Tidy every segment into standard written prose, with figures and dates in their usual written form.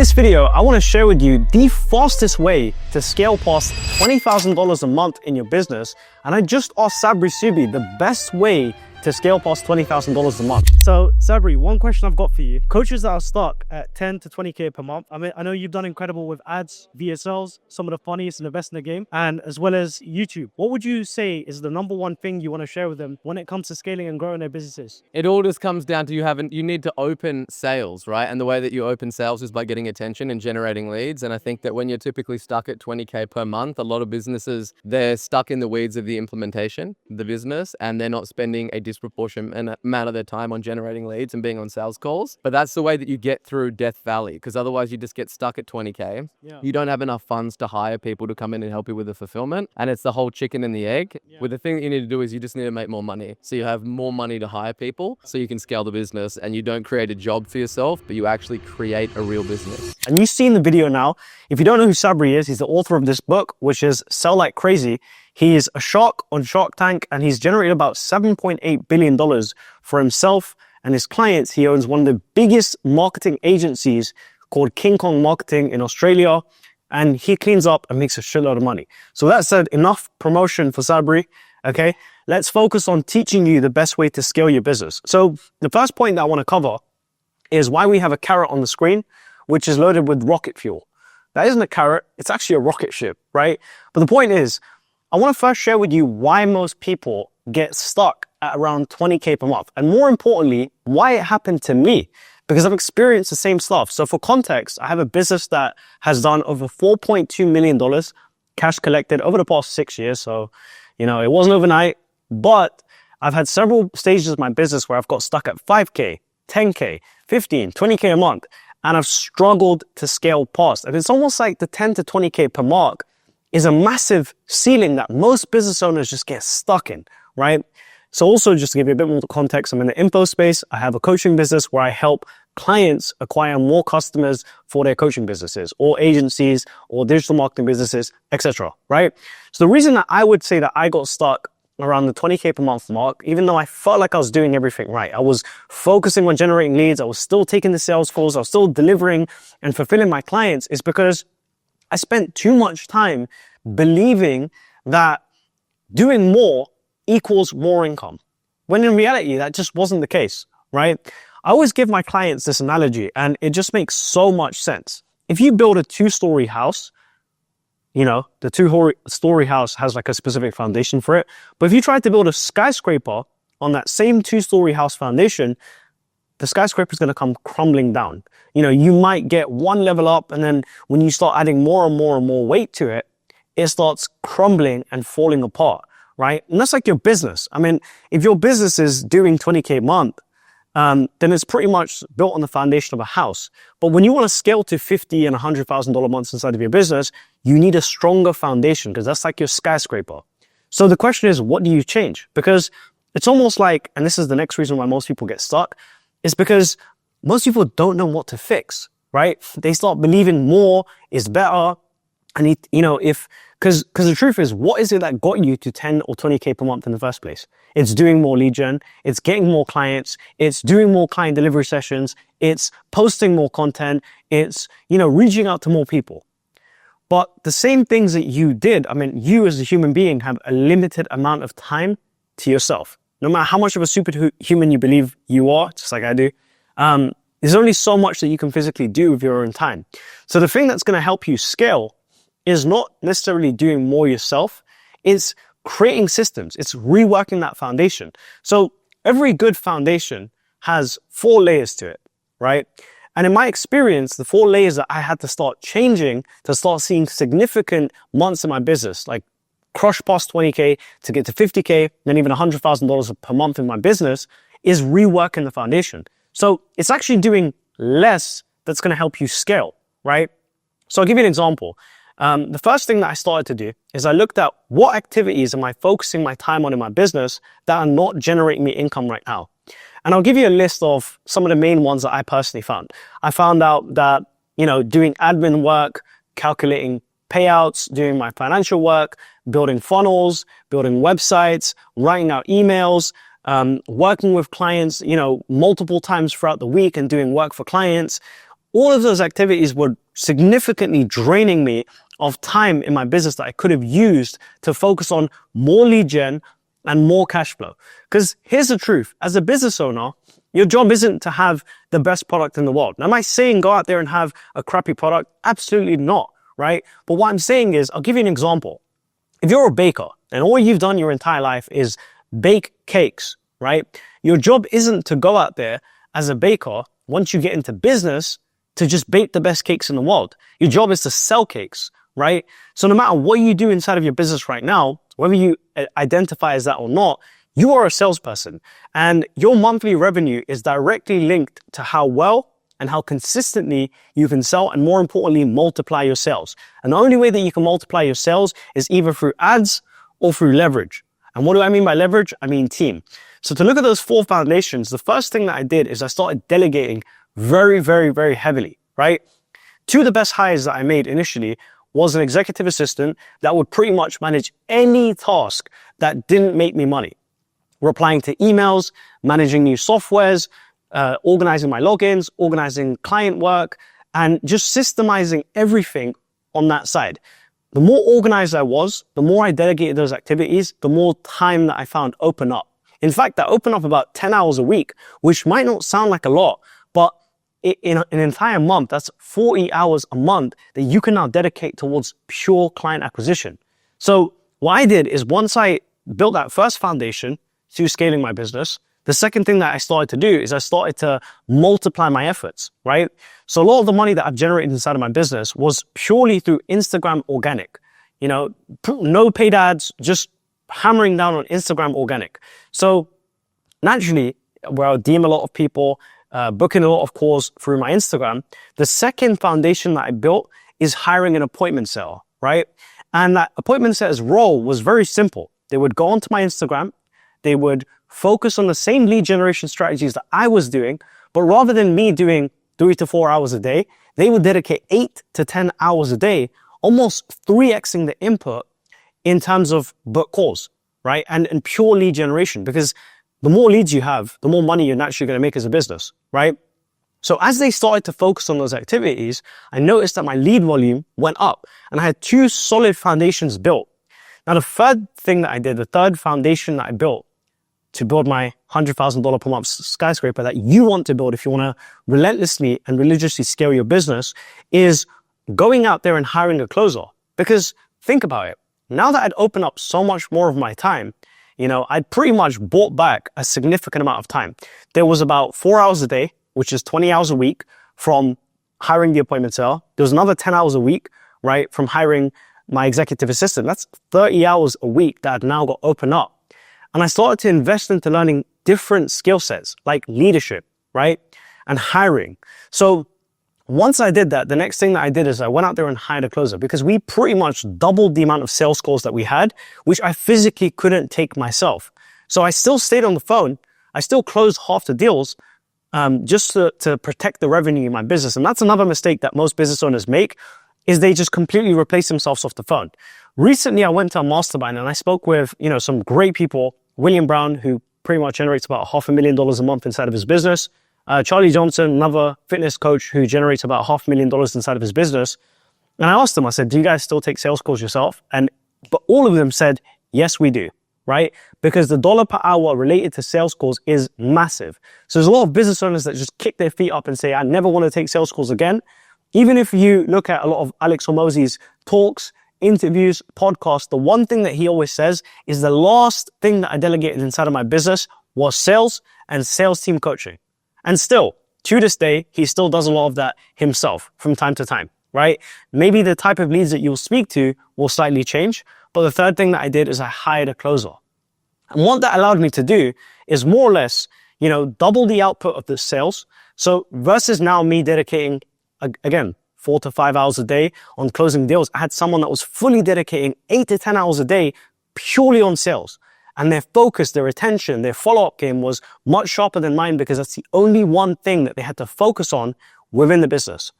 this video, I want to share with you the fastest way to scale past $20,000 a month in your business. And I just asked Sabri Subi the best way to scale past $20,000 a month. So Sabri, one question I've got for you. Coaches that are stuck at 10 to 20K per month. I mean, I know you've done incredible with ads, VSLs, some of the funniest and the best in the game, and as well as YouTube. What would you say is the number one thing you want to share with them when it comes to scaling and growing their businesses? It all just comes down to you need to open sales, right? And the way that you open sales is by getting attention and generating leads. And I think that when you're typically stuck at 20K per month, a lot of businesses, they're stuck in the weeds of the implementation, the business, and they're not spending a disproportionate amount of their time on generating leads and being on sales calls. But that's the way that you get through Death Valley, because otherwise you just get stuck at 20K. Yeah. You don't have enough funds to hire people to come in and help you with the fulfillment. And it's the whole chicken and the egg. Yeah. With the thing that you need to do is you just need to make more money. So you have more money to hire people so you can scale the business, and you don't create a job for yourself, but you actually create a real business. And you've seen the video now. If you don't know who Sabri is, he's the author of this book, which is Sell Like Crazy. He is a shark on Shark Tank, and he's generated about $7.8 billion for himself and his clients. He owns one of the biggest marketing agencies called King Kong Marketing in Australia, and he cleans up and makes a shitload of money. So that said, enough promotion for Sabri, okay? Let's focus on teaching you the best way to scale your business. So the first point that I want to cover is why we have a carrot on the screen, which is loaded with rocket fuel. That isn't a carrot, it's actually a rocket ship, right? But the point is, I want to first share with you why most people get stuck at around 20K per month. And more importantly, why it happened to me, because I've experienced the same stuff. So for context, I have a business that has done over $4.2 million cash collected over the past 6 years. So, you know, it wasn't overnight, but I've had several stages of my business where I've got stuck at 5K, 10K, 15, 20K a month, and I've struggled to scale past. And it's almost like the 10 to 20K per mark is a massive ceiling that most business owners just get stuck in, right? So also, just to give you a bit more context, I'm in the info space. I have a coaching business where I help clients acquire more customers for their coaching businesses, or agencies, or digital marketing businesses, etc., right? So the reason that I would say that I got stuck around the 20K per month mark, even though I felt like I was doing everything right, I was focusing on generating leads, I was still taking the sales calls, I was still delivering and fulfilling my clients, is because I spent too much time believing that doing more equals more income, when in reality, that just wasn't the case, right? I always give my clients this analogy, and it just makes so much sense. If you build a 2-story house, you know, the 2-story house has like a specific foundation for it. But if you try to build a skyscraper on that same 2-story house foundation, the skyscraper is going to come crumbling down. You know, you might get one level up, and then when you start adding more and more and more weight to it, it starts crumbling and falling apart, right? And that's like your business. I mean, if your business is doing 20K a month, then it's pretty much built on the foundation of a house. But when you want to scale to $50,000 and $100,000 months inside of your business, you need a stronger foundation, because that's like your skyscraper. So the question is, what do you change? Because it's almost like, and this is the next reason why most people get stuck, is because most people don't know what to fix, right? They start believing more is better. And because the truth is, what is it that got you to 10 or 20K per month in the first place? It's doing more lead gen, it's getting more clients, it's doing more client delivery sessions, it's posting more content, it's, reaching out to more people. But the same things that you did, I mean, you as a human being have a limited amount of time to yourself. No matter how much of a superhuman you believe you are, just like I do, there's only so much that you can physically do with your own time. So the thing that's going to help you scale is not necessarily doing more yourself, it's creating systems, it's reworking that foundation. So every good foundation has 4 layers to it, right? And in my experience, the 4 layers that I had to start changing to start seeing significant months in my business, like crush past 20K to get to 50K, then even $100,000 per month in my business, is reworking the foundation. So it's actually doing less that's going to help you scale, right? So I'll give you an example. The first thing that I started to do is I looked at what activities am I focusing my time on in my business that are not generating me income right now. And I'll give you a list of some of the main ones that I personally found. I found out that, doing admin work, calculating payouts, doing my financial work, building funnels, building websites, writing out emails, working with clients, multiple times throughout the week and doing work for clients, all of those activities were significantly draining me of time in my business that I could have used to focus on more lead gen and more cash flow. Because here's the truth, as a business owner, your job isn't to have the best product in the world. Now, am I saying go out there and have a crappy product? Absolutely not, right? But what I'm saying is, I'll give you an example. If you're a baker and all you've done your entire life is bake cakes, right? Your job isn't to go out there as a baker, once you get into business, to just bake the best cakes in the world. Your job is to sell cakes, right? So no matter what you do inside of your business right now, whether you identify as that or not, you are a salesperson, and your monthly revenue is directly linked to how well and how consistently you can sell, and more importantly, multiply your sales. And the only way that you can multiply your sales is either through ads or through leverage. And what do I mean by leverage? I mean team. So to look at those 4 foundations, the first thing that I did is I started delegating very, very, very heavily, right? 2 of the best hires that I made initially was an executive assistant that would pretty much manage any task that didn't make me money. Replying to emails, managing new softwares, organizing my logins, organizing client work, and just systemizing everything on that side. The more organized I was, the more I delegated those activities, the more time that I found open up. In fact, that opened up about 10 hours a week, which might not sound like a lot, but in an entire month, that's 40 hours a month that you can now dedicate towards pure client acquisition. So what I did is, once I built that first foundation to scaling my business, the second thing that I started to do is I started to multiply my efforts, right? So a lot of the money that I've generated inside of my business was purely through Instagram organic. You know, no paid ads, just hammering down on Instagram organic. So naturally, where I'll DM a lot of people, booking a lot of calls through my Instagram, the second foundation that I built is hiring an appointment setter, right? And that appointment setter's role was very simple. They would go onto my Instagram, they would focus on the same lead generation strategies that I was doing, but rather than me doing 3 to 4 hours a day, they would dedicate 8 to 10 hours a day, almost 3xing the input in terms of book calls, right? And pure lead generation, because the more leads you have, the more money you're naturally going to make as a business, right? So as they started to focus on those activities, I noticed that my lead volume went up, and I had 2 solid foundations built. Now, the third thing that I did, the third foundation that I built to build my $100,000 per month skyscraper that you want to build if you want to relentlessly and religiously scale your business, is going out there and hiring a closer. Because think about it. Now that I'd opened up so much more of my time, you know, I'd pretty much bought back a significant amount of time. There was about 4 hours a day, which is 20 hours a week from hiring the appointment setter. There was another 10 hours a week, right, from hiring my executive assistant. That's 30 hours a week that I'd now got open up. And I started to invest into learning different skill sets like leadership, right, and hiring. So once I did that, the next thing that I did is I went out there and hired a closer, because we pretty much doubled the amount of sales calls that we had, which I physically couldn't take myself. So I still stayed on the phone. I still closed half the deals just to protect the revenue in my business. And that's another mistake that most business owners make, is they just completely replace themselves off the phone. Recently, I went to a mastermind and I spoke with, you know, some great people. William Brown, who pretty much generates about $500,000 a month inside of his business. Charlie Johnson, another fitness coach who generates about $500,000 inside of his business. And I asked them, I said, do you guys still take sales calls yourself? But all of them said, yes, we do, right? Because the dollar per hour related to sales calls is massive. So there's a lot of business owners that just kick their feet up and say, I never want to take sales calls again. Even if you look at a lot of Alex Hormozi's talks, interviews, podcasts, the one thing that he always says is the last thing that I delegated inside of my business was sales and sales team coaching. And still, to this day, he still does a lot of that himself from time to time, right? Maybe the type of leads that you'll speak to will slightly change. But the third thing that I did is I hired a closer. And what that allowed me to do is more or less, you know, double the output of the sales. So versus now me dedicating, again, 4 to 5 hours a day on closing deals, I had someone that was fully dedicating 8 to 10 hours a day purely on sales. And their focus, their attention, their follow-up game was much sharper than mine, because that's the only one thing that they had to focus on within the business.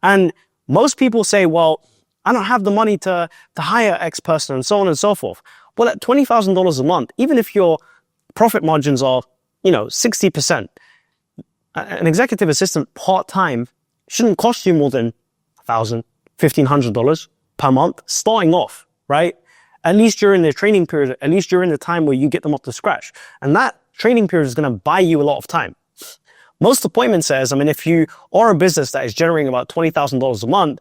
And most people say, well, I don't have the money to hire X person and so on and so forth. Well, at $20,000 a month, even if your profit margins are, 60%, an executive assistant part-time shouldn't cost you more than $1,000, $1,500 per month starting off, right? At least during the training period, at least during the time where you get them up to scratch. And that training period is going to buy you a lot of time. Most appointment says, I mean, if you are a business that is generating about $20,000 a month,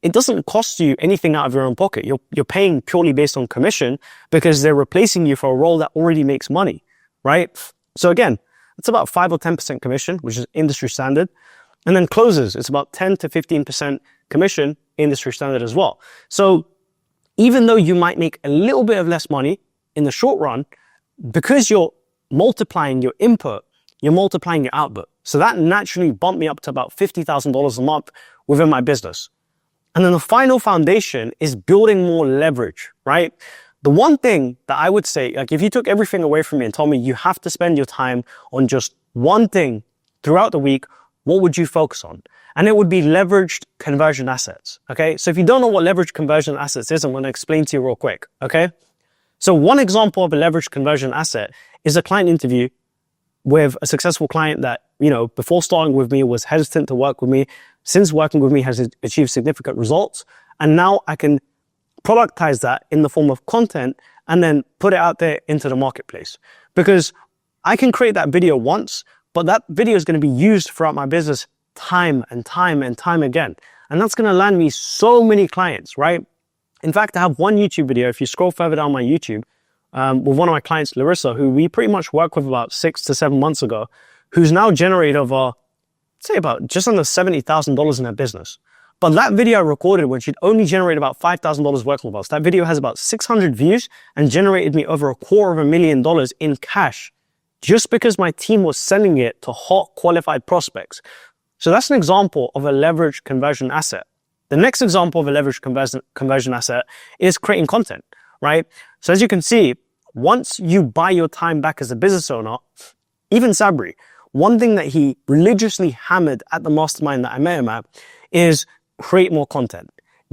it doesn't cost you anything out of your own pocket. You're paying purely based on commission because they're replacing you for a role that already makes money, right? So again, it's about 5 or 10% commission, which is industry standard. And then closes, it's about 10 to 15% commission, industry standard as well. So even though you might make a little bit of less money in the short run, because you're multiplying your input, you're multiplying your output. So that naturally bumped me up to about $50,000 a month within my business. And then the final foundation is building more leverage, right? The one thing that I would say, like if you took everything away from me and told me you have to spend your time on just one thing throughout the week, what would you focus on? And it would be leveraged conversion assets, okay? So if you don't know what leveraged conversion assets is, I'm going to explain to you real quick, okay? So one example of a leveraged conversion asset is a client interview with a successful client that, you know, before starting with me was hesitant to work with me. Since working with me has achieved significant results. And now I can productize that in the form of content and then put it out there into the marketplace. Because I can create that video once, but that video is going to be used throughout my business time and time and time again. And that's going to land me so many clients, right? In fact, I have one YouTube video. If you scroll further down my YouTube, with one of my clients, Larissa, who we pretty much worked with about 6 to 7 months ago, who's now generated over, say about just under $70,000 in her business. But that video I recorded when she'd only generated about $5,000 working with us. That video has about 600 views and generated me over $250,000 in cash just because my team was selling it to hot qualified prospects. So that's an example of a leveraged conversion asset. The next example of a leveraged conversion asset is creating content, right? So as you can see, once you buy your time back as a business owner, even Sabri, one thing that he religiously hammered at the mastermind that I met him at is create more content,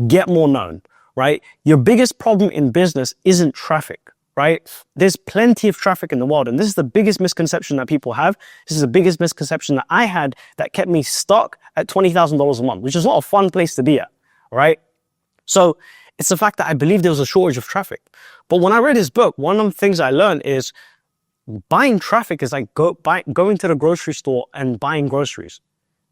get more known, right? Your biggest problem in business isn't traffic, right? There's plenty of traffic in the world. And this is the biggest misconception that people have. This is the biggest misconception that I had that kept me stuck at $20,000 a month, which is not a fun place to be at, right? So it's the fact that I believe there was a shortage of traffic. But when I read his book, one of the things I learned is buying traffic is like going to the grocery store and buying groceries.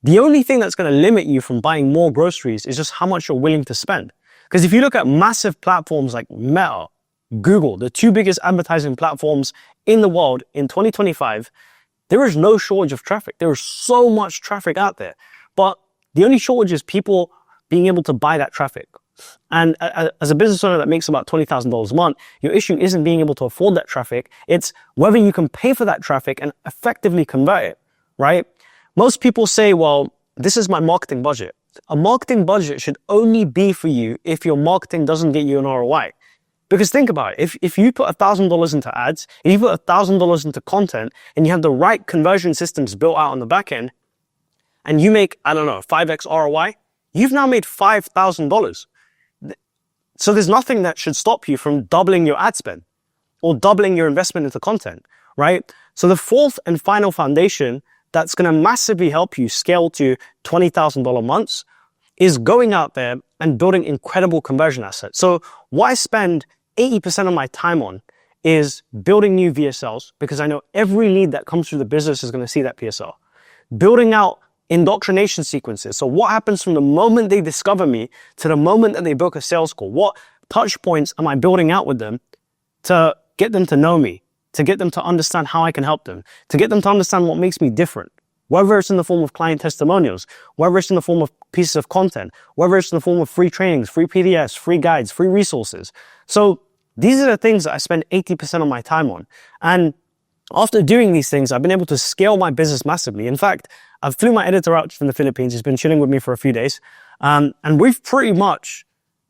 The only thing that's going to limit you from buying more groceries is just how much you're willing to spend. Because if you look at massive platforms like Meta, Google, the two biggest advertising platforms in the world in 2025, there is no shortage of traffic. There is so much traffic out there. But the only shortage is people being able to buy that traffic. And as a business owner that makes about $20,000 a month, your issue isn't being able to afford that traffic. It's whether you can pay for that traffic and effectively convert it, right? Most people say, well, this is my marketing budget. A marketing budget should only be for you if your marketing doesn't get you an ROI. Because think about it, if you put $1,000 into ads, if you put $1,000 into content, and you have the right conversion systems built out on the back end, and you make, I don't know, 5x ROI, you've now made $5,000. So there's nothing that should stop you from doubling your ad spend or doubling your investment into content, right? So the fourth and final foundation that's going to massively help you scale to $20,000 months is going out there and building incredible conversion assets. So what I spend 80% of my time on is building new VSLs because I know every lead that comes through the business is going to see that PSL. Building out indoctrination sequences. So what happens from the moment they discover me to the moment that they book a sales call? What touch points am I building out with them to get them to know me, to get them to understand how I can help them, to get them to understand what makes me different? Whether it's in the form of client testimonials, whether it's in the form of pieces of content, whether it's in the form of free trainings, free PDFs, free guides, free resources. So these are the things that I spend 80% of my time on. And after doing these things, I've been able to scale my business massively. In fact, I've flew my editor out from the Philippines. He's been chilling with me for a few days. And we've pretty much,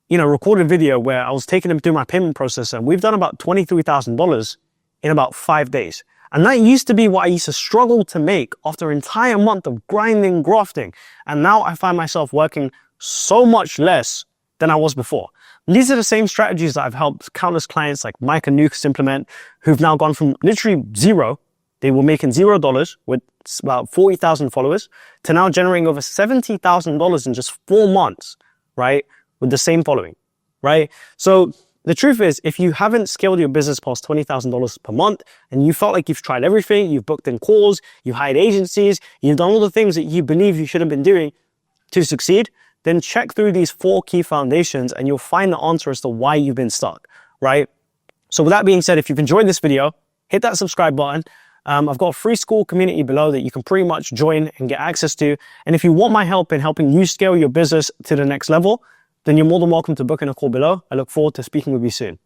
recorded a video where I was taking him through my payment process, and we've done about $23,000 in about 5 days. And that used to be what I used to struggle to make after an entire month of grinding, grafting. And now I find myself working so much less than I was before. And these are the same strategies that I've helped countless clients like Mike and Nuke implement, who've now gone from literally zero they were making $0 with about 40,000 followers to now generating over $70,000 in just 4 months, right? With the same following, right? So the truth is, if you haven't scaled your business past $20,000 per month and you felt like you've tried everything, you've booked in calls, you've hired agencies, you've done all the things that you believe you should have been doing to succeed, then check through these 4 key foundations and you'll find the answer as to why you've been stuck, right? So with that being said, if you've enjoyed this video, hit that subscribe button. I've got a free school community below that you can pretty much join and get access to. And if you want my help in helping you scale your business to the next level, then you're more than welcome to book in a call below. I look forward to speaking with you soon.